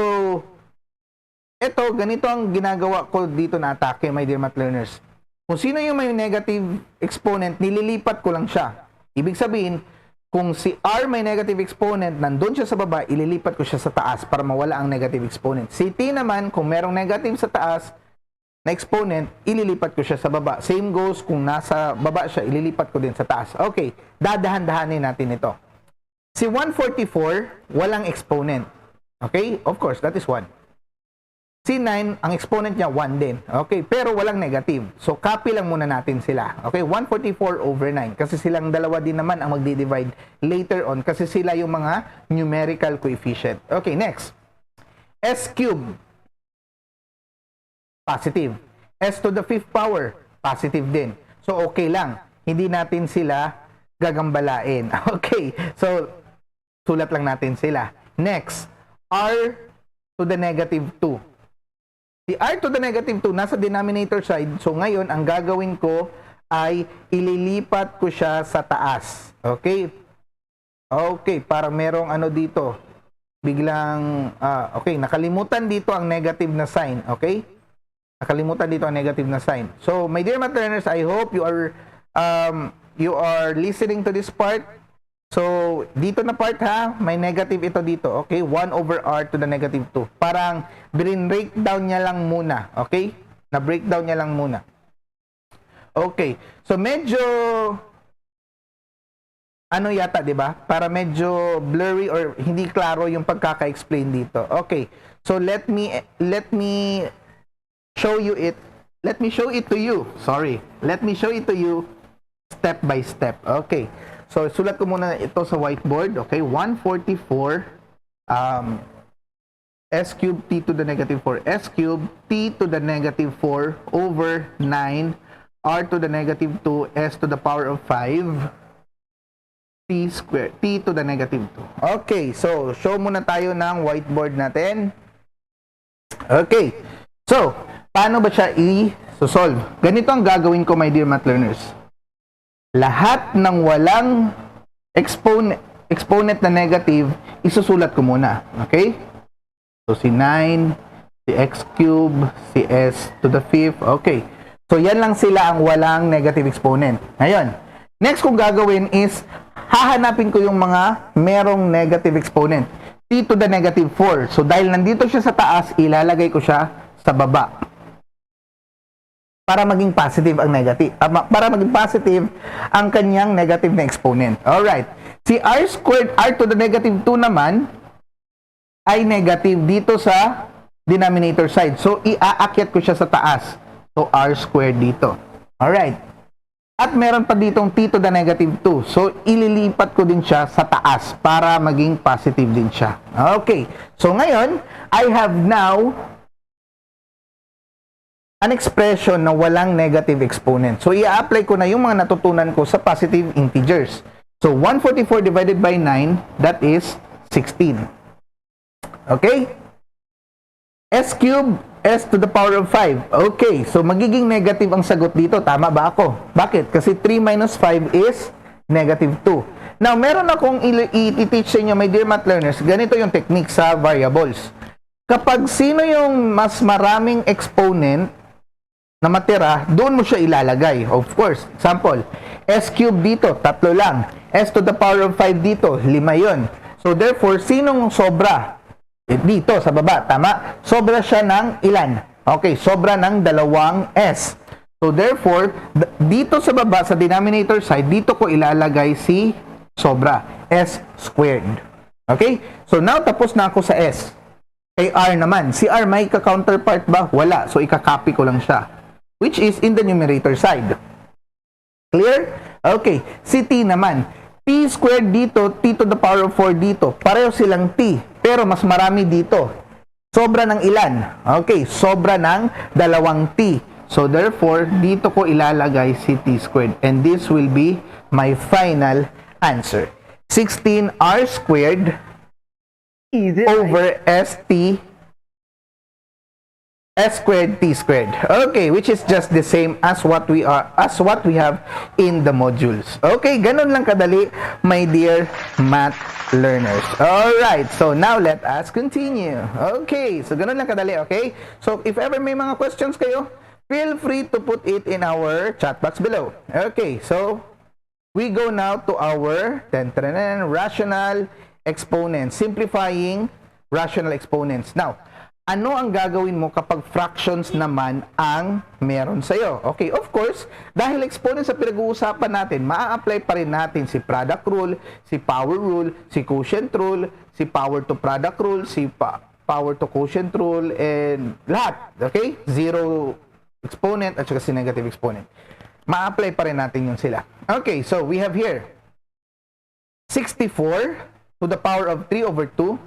ito, ganito ang ginagawa ko dito na atake, my dear math learners. Kung sino yung may negative exponent, nililipat ko lang siya. Ibig sabihin, kung si R may negative exponent, nandun siya sa baba, ililipat ko siya sa taas para mawala ang negative exponent. Si T naman, kung merong negative sa taas na exponent, ililipat ko siya sa baba. Same goes kung nasa baba siya, ililipat ko din sa taas. Okay, dadahan-dahanin natin ito. Si 144, walang exponent. Okay? Of course, that is 1. Si 9, ang exponent niya 1 din. Okay? Pero walang negative. So, copy lang muna natin sila. Okay? 144 over 9. Kasi silang dalawa din naman ang magdi-divide later on. Kasi sila yung mga numerical coefficient. Okay, next. S cube. Positive. S to the 5th power. Positive din. So, okay lang. Hindi natin sila gagambalain. Okay. So, sulat lang natin sila. Next. R to the negative 2. Si r to the negative 2 nasa denominator side. So, ngayon, ang gagawin ko ay ililipat ko siya sa taas. Okay? Okay, para merong ano dito. Biglang, okay, nakalimutan dito ang negative na sign. Okay? Nakalimutan dito ang negative na sign. So, my dear math learners, I hope you are listening to this part. So, dito na part ha, may negative ito dito, okay? 1 over r to the negative 2. Parang breakdown niya lang muna, okay? Na-breakdown niya lang muna. Okay, so medyo, ano yata, di ba? Para medyo blurry or hindi klaro yung pagkaka-explain dito. Okay, so let me show you it. Let me show it to you. Sorry. Let me show it to you step by step. Okay. So, sulat ko muna ito sa whiteboard. Okay, 144 s cube t to the negative 4 s cube t to the negative 4 over 9 r to the negative 2 s to the power of 5 t squared t to the negative 2. Okay, so show muna tayo ng whiteboard natin. Okay, so paano ba siya i-solve? Ganito ang gagawin ko, my dear math learners. Lahat ng walang exponent na negative, isusulat ko muna. Okay? So, si 9, si x cube, si s to the 5th. Okay. So, yan lang sila ang walang negative exponent. Ngayon, next kong gagawin is, hahanapin ko yung mga merong negative exponent. T to the negative 4. So, dahil nandito siya sa taas, ilalagay ko siya sa baba. Para maging positive ang negative. Para maging positive ang kanyang negative na exponent. Alright. Si r squared, r to the negative 2 naman, ay negative dito sa denominator side. So, iaakyat ko siya sa taas. So, r squared dito. Alright. At meron pa ditong t to the negative 2. So, ililipat ko din siya sa taas para maging positive din siya. Okay. So, ngayon, I have now an expression na walang negative exponent. So, i-apply ko na yung mga natutunan ko sa positive integers. So, 144 divided by 9, that is 16. Okay? S cube, s to the power of 5. Okay, so magiging negative ang sagot dito. Tama ba ako? Bakit? Kasi 3 minus 5 is negative 2. Now, meron akong i-teach sa inyo, my dear math learners. Ganito yung technique sa variables. Kapag sino yung mas maraming exponent na matira, doon mo siya ilalagay. Of course, example, s cube dito, 3 lang. S to the power of 5 dito, 5 yun. So, therefore, sinong sobra? Dito, sa baba, tama? Sobra siya ng ilan? Okay, sobra ng 2 s. So, therefore, dito sa baba, sa denominator side, dito ko ilalagay si sobra, s squared. Okay? So, now, tapos na ako sa s. Kay r naman. Si r, may ka-counterpart ba? Wala. So, ikakopy ko lang siya. Which is in the numerator side. Clear? Okay. Si t naman. T squared dito, t to the power of 4 dito. Pareho silang t. Pero mas marami dito. Sobra ng ilan? Okay. Sobra ng 2t. So, therefore, dito ko ilalagay si t squared. And this will be my final answer. 16r squared over st s squared t squared. Okay, which is just the same as what we have in the modules. Okay, ganun lang kadali, my dear math learners. All right, so now let us continue. Okay, so ganun lang kadali, okay? So if ever may mga questions kayo, feel free to put it in our chat box below. Okay, so we go now to our rational exponents, simplifying rational exponents. Now, ano ang gagawin mo kapag fractions naman ang meron sa'yo? Okay, of course, dahil exponents sa pinag-uusapan natin, maa-apply pa rin natin si product rule, si power rule, si quotient rule, si power to product rule, si power to quotient rule, and lahat. Okay? Zero exponent at saka si negative exponent. Ma-apply pa rin natin yun sila. Okay, so we have here 64 to the power of 3 over 2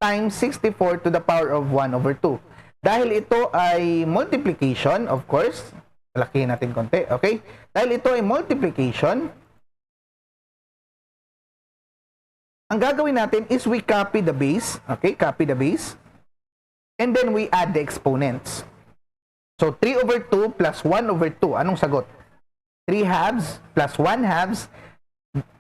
times 64 to the power of 1 over 2. Dahil ito ay multiplication, of course, lakihin natin konti, okay? Dahil ito ay multiplication, ang gagawin natin is we copy the base, okay? Copy the base, and then we add the exponents. So, 3 over 2 plus 1 over 2. Anong sagot? 3 halves plus 1 halves.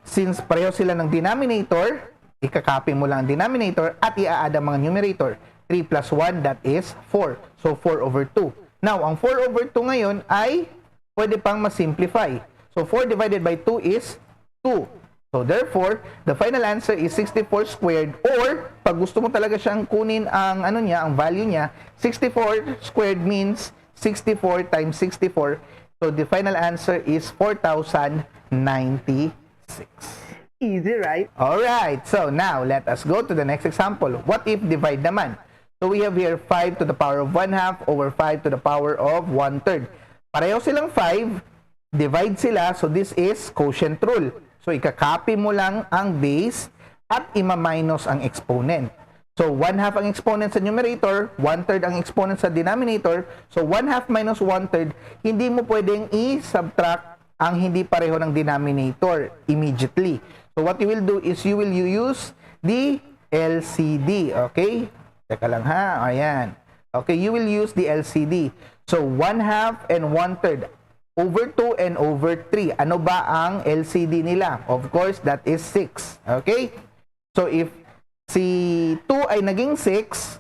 Since pareho sila ng denominator, ikakopy mo lang ang denominator at i-add ang mga numerator. 3 plus 1, that is 4. So, 4 over 2. Now, ang 4 over 2 ngayon ay pwede pang masimplify. So, 4 divided by 2 is 2. So, therefore, the final answer is 64 squared, or, pag gusto mo talaga siyang kunin ang, ano niya, ang value niya, 64 squared means 64 times 64. So, the final answer is 4,096. Easy, right? Alright, so now, let us go to the next example. What if divide naman? So, we have here 5 to the power of 1 half over 5 to the power of 1/3. Pareho silang 5, divide sila, so this is quotient rule. So, ikakopy mo lang ang base at ima-minus ang exponent. So, 1 half ang exponent sa numerator, 1/3 ang exponent sa denominator. So, 1 half minus 1/3, hindi mo pwedeng i-subtract ang hindi pareho ng denominator immediately. So, what you will do is you will use the LCD. Okay? Teka lang ha. Ayan. Okay, you will use the LCD. So, 1 half and 1/3 over 2 and over 3. Ano ba ang LCD nila? Of course, that is 6. Okay? So, if si 2 ay naging 6,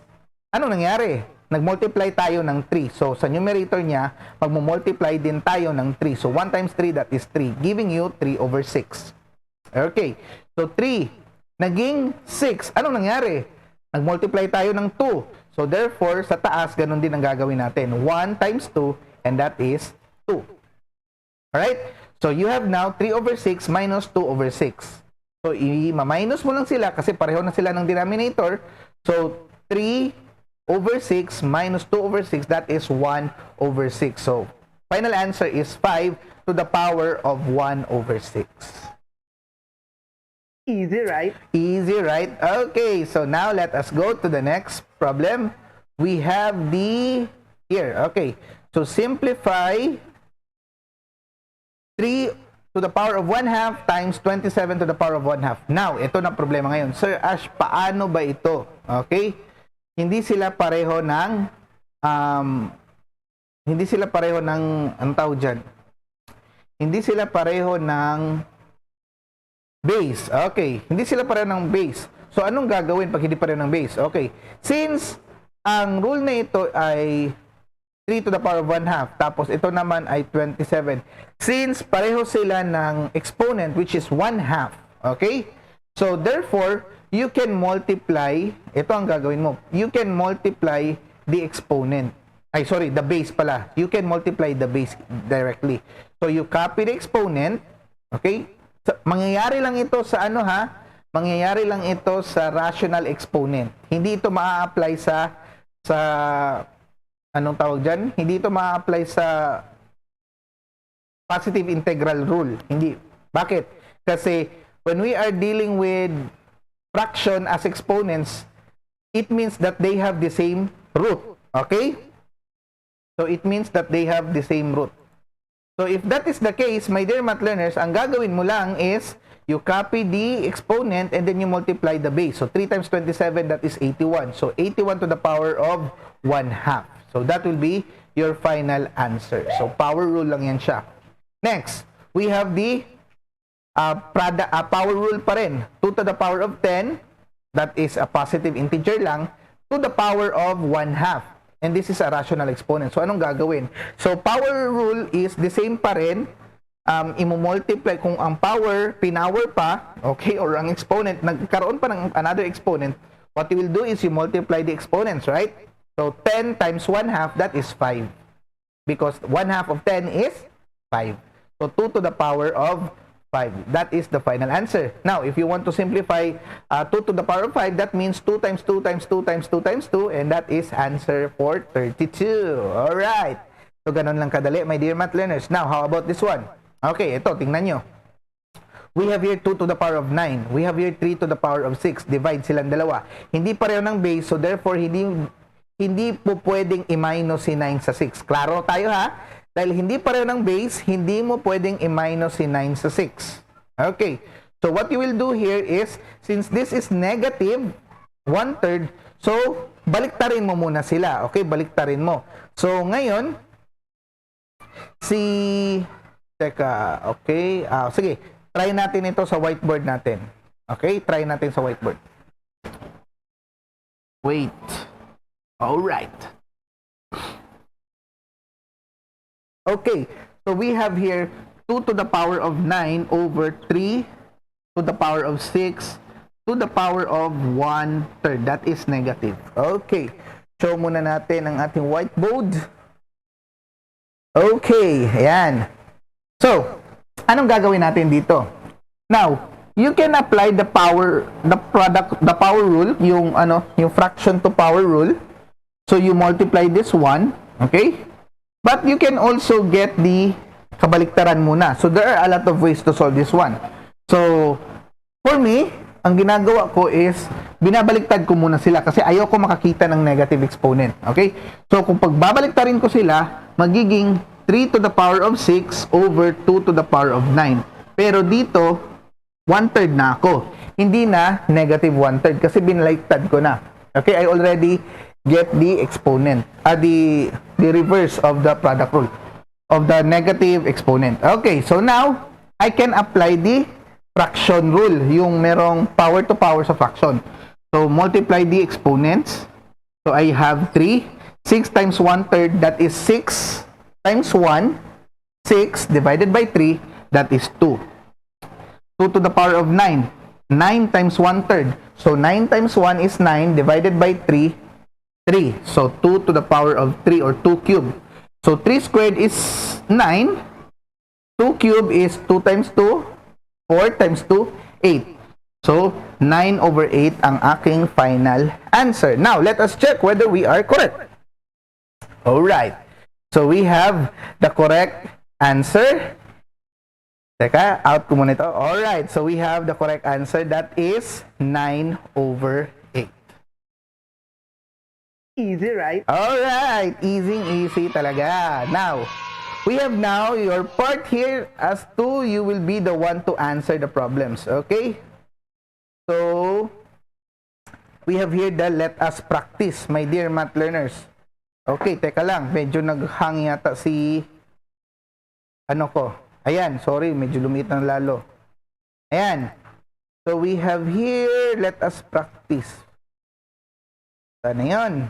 ano nangyari? Nag-multiply tayo ng 3. So, sa numerator niya, magmo-multiply din tayo ng 3. So, 1 times 3, that is 3, giving you 3 over 6. Okay. So, 3 naging 6. Anong nangyari? Nag-multiply tayo ng 2. So, therefore, sa taas, ganun din ang gagawin natin. 1 times 2, and that is 2. Alright? So, you have now 3 over 6 minus 2 over 6. So, i-minus mo lang sila kasi pareho na sila ng denominator. So, 3 over 6 minus 2 over 6, that is 1 over 6. So, final answer is 5 to the power of 1 over 6. Easy, right? Easy, right? Okay, so now let us go to the next problem. We have the here. Okay, so simplify 3 to the power of 1 half times 27 to the power of 1 half. Now, ito na problema ngayon. Sir Ash, paano ba ito? Okay? Hindi sila pareho ng anong tawag dyan? Hindi sila pareho ng base. Okay. Hindi sila pareho ng base. So, anong gagawin pag hindi pareho ng base? Okay. Since ang rule na ito ay 3 to the power of 1 half, tapos ito naman ay 27. Since pareho sila ng exponent, which is 1 half. Okay? So, therefore, you can multiply, ito ang gagawin mo. You can multiply the exponent. Ay, sorry, the base pala. You can multiply the base directly. So, you copy the exponent. Okay? So, mangyayari lang ito sa ano ha? Mangyayari lang ito sa rational exponent. Hindi ito maa-apply sa anong tawag dyan? Hindi ito maa-apply sa positive integral rule. Hindi. Bakit? Kasi when we are dealing with fraction as exponents, it means that they have the same root. Okay? So, it means that they have the same root. So, if that is the case, my dear math learners, ang gagawin mo lang is, you copy the exponent and then you multiply the base. So, 3 times 27, that is 81. So, 81 to the power of 1 half. So, that will be your final answer. So, power rule lang yan siya. Next, we have the power rule pa rin. 2 to the power of 10, that is a positive integer lang, to the power of 1 half. And this is a rational exponent. So, anong gagawin? So, power rule is the same pa rin. Imo-multiply kung ang power, pinower pa, okay, or ang exponent, nagkaroon pa ng another exponent, what you will do is you multiply the exponents, right? So 10 times 1 half, that is 5. Because 1 half of 10 is 5. So 2 to the power of 5. That is the final answer. Now, if you want to simplify 2 to the power of 5, that means 2 times 2 times 2 times 2 times 2, and that is answer for 32. Alright. So, ganun lang kadali, my dear math learners. Now, how about this one? Okay, ito, tingnan nyo. We have here 2 to the power of 9. We have here 3 to the power of 6. Divide silang dalawa. Hindi pareho ng base, so therefore, hindi po pwedeng i-minus si 9 sa 6. Klaro tayo ha? Dahil hindi pareho ng base, hindi mo pwedeng i-minus si 9 sa 6. Okay. So, what you will do here is, since this is negative 1/3, so, baliktarin mo muna sila. Okay? Baliktarin mo. So, ngayon, teka, okay. Sige, try natin ito sa whiteboard natin. Okay? Try natin sa whiteboard. Wait. Alright. Okay, so we have here 2 to the power of 9 over 3 to the power of 6 to the power of 1/3. That is negative. Okay, show muna natin ang ating whiteboard. Okay, ayan. So, anong gagawin natin dito? Now, you can apply the power rule, yung fraction to power rule. So, you multiply this one, okay? But you can also get the kabaliktaran muna. So, there are a lot of ways to solve this one. So, for me, ang ginagawa ko is, binabaliktad ko muna sila kasi ayoko makakita ng negative exponent. Okay? So, kung pagbabaliktarin ko sila, magiging 3 to the power of 6 over 2 to the power of 9. Pero dito, 1/3 na ako. Hindi na negative 1/3 kasi binaliktad ko na. Okay? I already get the exponent, the reverse of the product rule of the negative exponent. Okay, so now I can apply the fraction rule, yung merong power to power sa fraction. So multiply the exponents. So I have 3, 6 times 1/3, that is 6 times 1, 6 divided by 3, that is 2. 2 to the power of 9, 9 times 1/3. So 9 times 1 is 9 divided by 3, 3. So, 2 to the power of 3 or 2 cubed. So, 3 squared is 9. 2 cubed is 2 times 2. 4 times 2, 8. So, 9 over 8 ang aking final answer. Now, let us check whether we are correct. Alright. So, we have the correct answer. Teka, out ko muna ito. Alright. So, we have the correct answer. That is 9 over 8. Easy, right? Alright, easy talaga. Now, we have now your part here as to you will be the one to answer the problems. Okay? So, we have here the let us practice, my dear math learners. Okay, teka lang. Medyo naghang yata si Ayan, sorry, medyo lumit ng lalo. Ayan. So, we have here, let us practice. Sana yun?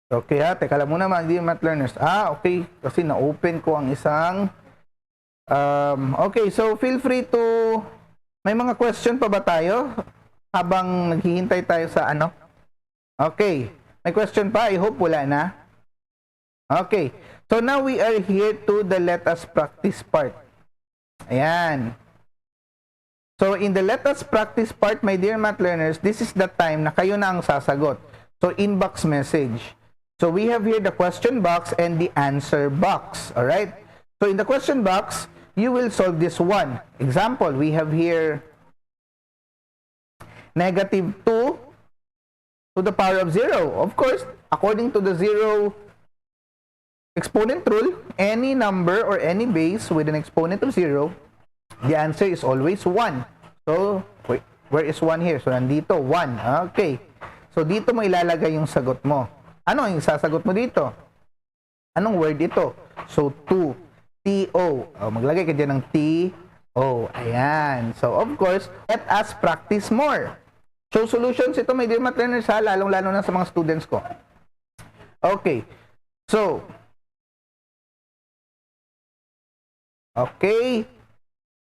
Okay teka lang muna mga dear math learners. Okay, kasi na-open ko ang isang okay, so feel free to may mga question pa ba tayo habang naghihintay tayo sa Okay, may question pa? I hope wala na. Okay, so now we are here to the let us practice part. Ayan. So in the let us practice part, my dear math learners, this is the time na kayo na ang sasagot. So inbox message. So we have here the question box and the answer box. Alright? So in the question box, you will solve this one. Example, we have here negative 2 to the power of 0. Of course, according to the zero exponent rule, any number or any base with an exponent of 0, the answer is always 1. So, wait, where is 1 here? So, nandito, 1. Okay. So, dito mo ilalagay yung sagot mo. Ano ang sasagot mo dito? Anong word ito? So, 2. T-O. Maglagay ka dyan ng T-O. Ayan. So, of course, let us practice more. So, solutions ito, my dear math learners, lalong-lalo na sa mga students ko. Okay. So, okay.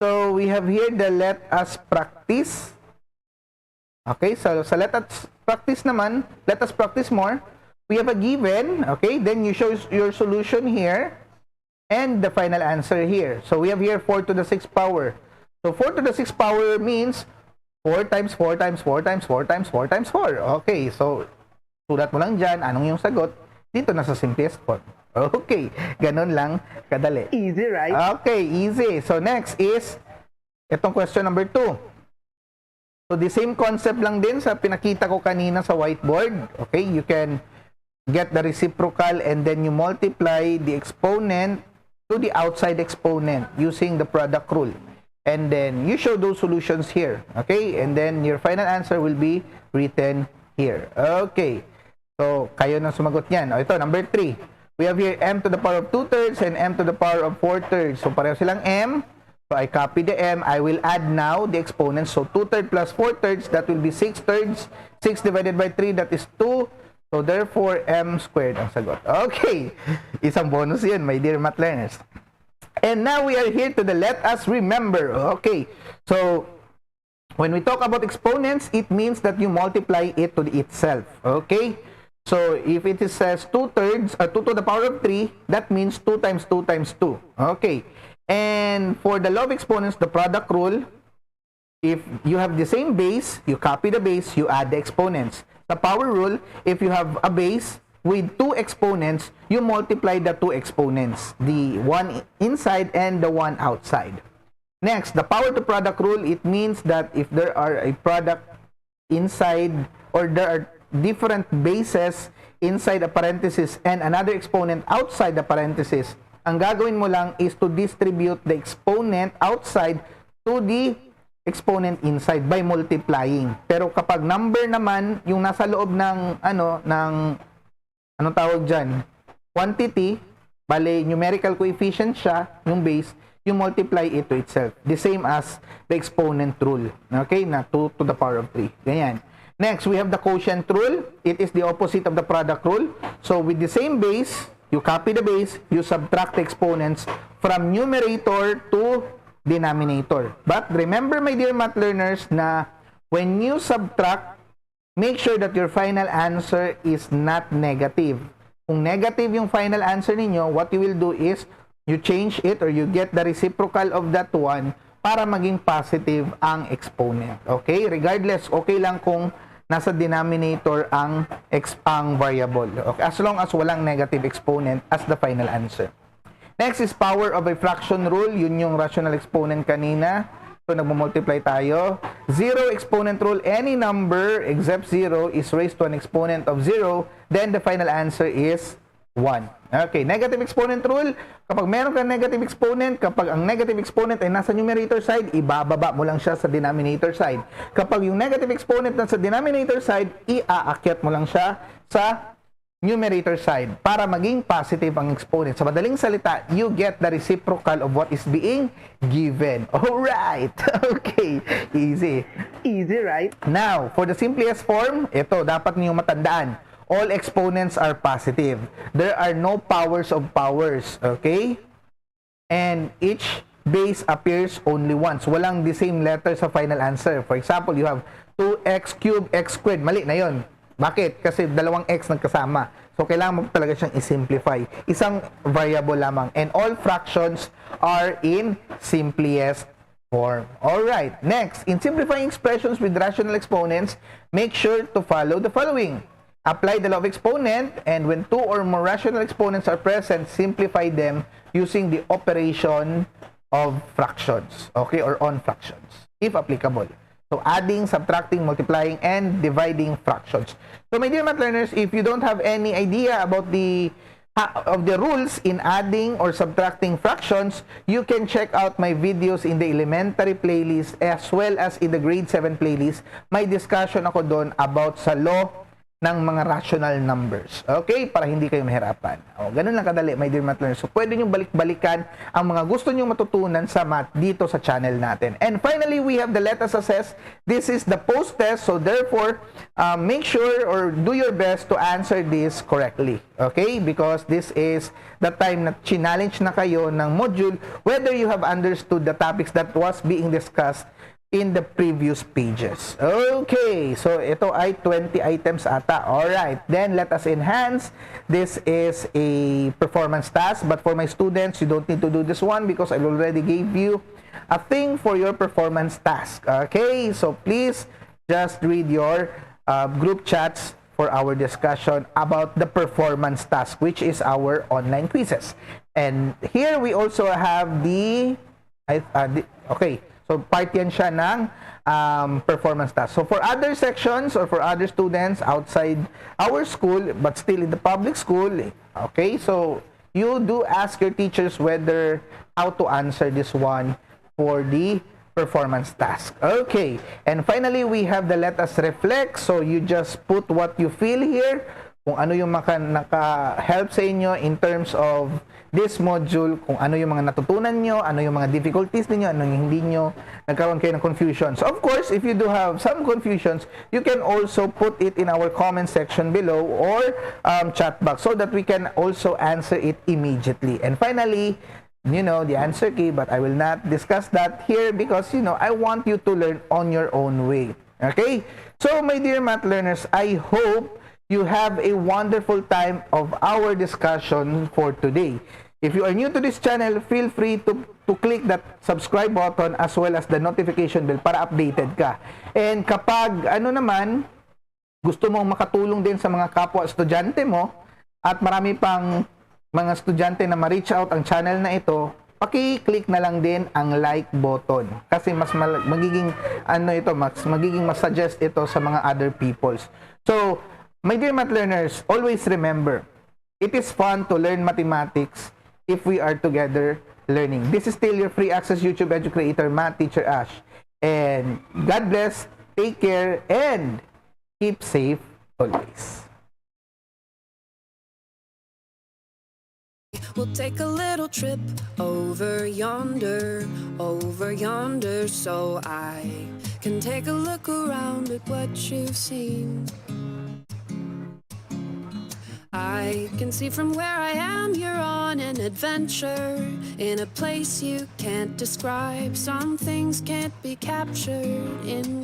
So, we have here the let us practice. Okay, so let us practice naman. Let us practice more. We have a given, okay? Then you show your solution here and the final answer here. So we have here 4 to the 6th power. So 4 to the 6th power means 4 times 4 times 4 times 4 times 4 times 4. Okay, so sulat mo lang dyan, anong yung sagot? Dito na sa simplest form. Okay, ganun lang kadali. Easy, right? Okay, easy. So next is itong question number 2. So the same concept lang din sa pinakita ko kanina sa whiteboard. Okay, you can get the reciprocal and then you multiply the exponent to the outside exponent using the product rule. And then you show those solutions here. Okay, and then your final answer will be written here. Okay, so kayo na sumagot niyan. O ito, number 3. We have here m to the power of 2/3 and m to the power of 4/3. So pareho silang m. So I copy the m. I will add now the exponents. So 2/3 plus 4/3, that will be 6/3. 6 divided by 3, that is 2. So therefore, m squared ang sagot. Okay. Isang bonus yun, my dear math learners. And now we are here to the let us remember. Okay. So when we talk about exponents, it means that you multiply it to itself. Okay. So if it says 2/3, 2 to the power of 3, that means 2 times 2 times 2. Okay. And for the law of exponents, the product rule, if you have the same base, you copy the base, you add the exponents. The power rule, if you have a base with 2 exponents, you multiply the 2 exponents, the one inside and the one outside. Next, the power to product rule, it means that if there are a product inside or there are different bases inside a parenthesis and another exponent outside the parenthesis, ang gagawin mo lang is to distribute the exponent outside to the exponent inside by multiplying. Pero kapag number naman, yung nasa loob ng, anong tawag dyan? Quantity, bale, numerical coefficient siya, yung base, you multiply it to itself. The same as the exponent rule. Okay? Na 2 to the power of 3. Ganyan. Next, we have the quotient rule. It is the opposite of the product rule. So, with the same base, you copy the base, you subtract the exponents from numerator to denominator. But remember, my dear math learners, na when you subtract, make sure that your final answer is not negative. Kung negative yung final answer ninyo, what you will do is, you change it or you get the reciprocal of that one para maging positive ang exponent. Okay? Regardless, okay lang kung nasa denominator ang variable. Okay? As long as walang negative exponent as the final answer. Next is power of a fraction rule. Yun yung rational exponent kanina. So, nagmumultiply tayo. 0 exponent rule. Any number except 0 is raised to an exponent of 0. Then, the final answer is 1. Okay, negative exponent rule. Kapag meron kang negative exponent, kapag ang negative exponent ay nasa numerator side, ibababa mo lang siya sa denominator side. Kapag yung negative exponent nasa denominator side, iaakyat mo lang siya sa numerator side para maging positive ang exponent. Sa madaling salita, you get the reciprocal of what is being given. Alright! Okay, easy. Easy, right? Now, for the simplest form, ito, dapat niyo matandaan. All exponents are positive. There are no powers of powers. Okay? And each base appears only once. Walang the same letter sa final answer. For example, you have 2x cubed, x squared. Mali na yon. Bakit? Kasi dalawang x nagkasama. So, kailangan mo talaga siyang i-simplify. Isang variable lamang. And all fractions are in simplest form. Alright. Next, in simplifying expressions with rational exponents, make sure to follow the following. Apply the law of exponent, and when 2 or more rational exponents are present, simplify them using the operation of fractions, okay, or on fractions, if applicable. So, adding, subtracting, multiplying, and dividing fractions. So, my dear math learners, if you don't have any idea about the rules in adding or subtracting fractions, you can check out my videos in the elementary playlist as well as in the grade 7 playlist. May discussion ako doon about sa law ng mga rational numbers. Okay? Para hindi kayo mahirapan. O, ganun lang kadali, my dear math learners. So, pwede nyo balik-balikan ang mga gusto nyo matutunan sa math dito sa channel natin. And finally, we have the let us assess. This is the post-test. So, therefore, make sure or do your best to answer this correctly. Okay? Because this is the time na challenge na kayo ng module whether you have understood the topics that was being discussed in the previous pages. Okay, so ito ay 20 items ata. Alright, then let us enhance. This is a performance task, but for my students, you don't need to do this one because I already gave you a thing for your performance task. Okay, so please just read your group chats for our discussion about the performance task, which is our online quizzes. And here we also have okay, so part yan siya ng performance task. So for other sections or for other students outside our school but still in the public school, okay, so you do ask your teachers whether how to answer this one for the performance task. Okay, and finally we have the let us reflect. So you just put what you feel here, kung ano yung naka-help sa inyo in terms of this module, kung ano yung mga natutunan nyo, ano yung mga difficulties niyo, ano yung hindi nyo nagkaroon kayo ng confusion. So of course, if you do have some confusions, you can also put it in our comment section below or chat box so that we can also answer it immediately. And finally, you know the answer key, but I will not discuss that here because, you know, I want you to learn on your own way. Okay? So, my dear math learners, I hope you have a wonderful time of our discussion for today. If you are new to this channel, feel free to click that subscribe button as well as the notification bell para updated ka. And kapag, gusto mong makatulong din sa mga kapwa estudyante mo at marami pang mga estudyante na ma-reach out ang channel na ito, paki-click na lang din ang like button kasi mas magiging mas suggest ito sa mga other peoples. So, my dear math learners, always remember, it is fun to learn mathematics if we are together learning. This is still your free access YouTube edu creator, Math Teacher Ash. And God bless, take care, and keep safe always. We'll take a little trip over yonder, so I can take a look around at what you've seen. I can see from where I am you're on an adventure in a place you can't describe. Some things can't be captured in